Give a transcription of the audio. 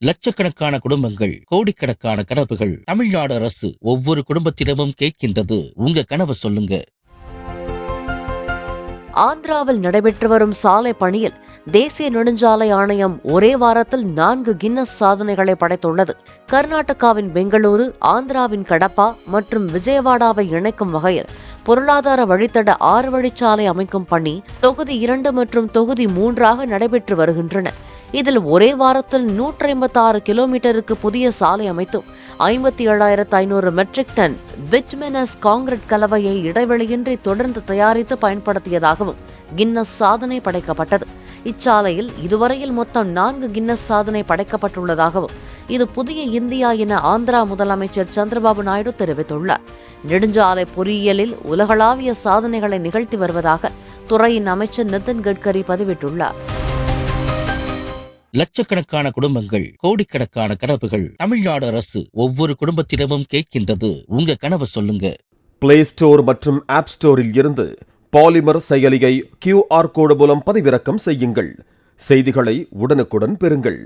லட்சக்கணக்கான குடும்பங்கள், கோடிக்கணக்கான கனவுகள். தமிழ்நாடு அரசு ஒவ்வொரு குடும்பத்திடமும் கேட்கின்றது, உங்க கனவை சொல்லுங்க. ஆந்திராவில் நடைபெற்று வரும் சாலை பணியில் தேசிய நெடுஞ்சாலை ஆணையம் ஒரே வாரத்தில் 4 கின்னஸ் சாதனைகளை படைத்துள்ளது. கர்நாடகாவின் பெங்களூரு, ஆந்திராவின் கடப்பா மற்றும் விஜயவாடாவை இணைக்கும் வகையில் பொருளாதார வழித்தட 6 வழிச்சாலை அமைக்கும் பணி தொகுதி 2 மற்றும் தொகுதி 3 நடைபெற்று வருகின்றன. இதில் ஒரே வாரத்தில் 156 கிலோமீட்டருக்கு புதிய சாலை அமைத்தும் 57,500 மெட்ரிக் டன் பிட்மினஸ் காங்கிரீட் கலவையை இடைவெளியின்றி தொடர்ந்து தயாரித்து பயன்படுத்தியதாகவும் கின்னஸ் சாதனை படைக்கப்பட்டது. இச்சாலையில் இதுவரையில் மொத்தம் 4 கின்னஸ் சாதனை படைக்கப்பட்டுள்ளதாகவும் இது புதிய இந்தியா என ஆந்திரா முதலமைச்சர் சந்திரபாபு நாயுடு தெரிவித்துள்ளார். நெடுஞ்சாலை பொறியியலில் உலகளாவிய சாதனைகளை நிகழ்த்தி வருவதாக துறையின் அமைச்சர் நிதின் கட்கரி பதிவிட்டுள்ளார். லட்சக்கணக்கான குடும்பங்கள், கோடிக்கணக்கான கனவுகள். தமிழ்நாடு அரசு ஒவ்வொரு குடும்பத்திடமும் கேட்கின்றது, உங்க கனவை சொல்லுங்க. பிளே ஸ்டோர் மற்றும் ஆப் ஸ்டோரில் இருந்து பாலிமர் செயலியை QR கோடு மூலம் பதிவிறக்கம் செய்யுங்கள். செய்திகளை உடனுக்குடன் பெறுங்கள்.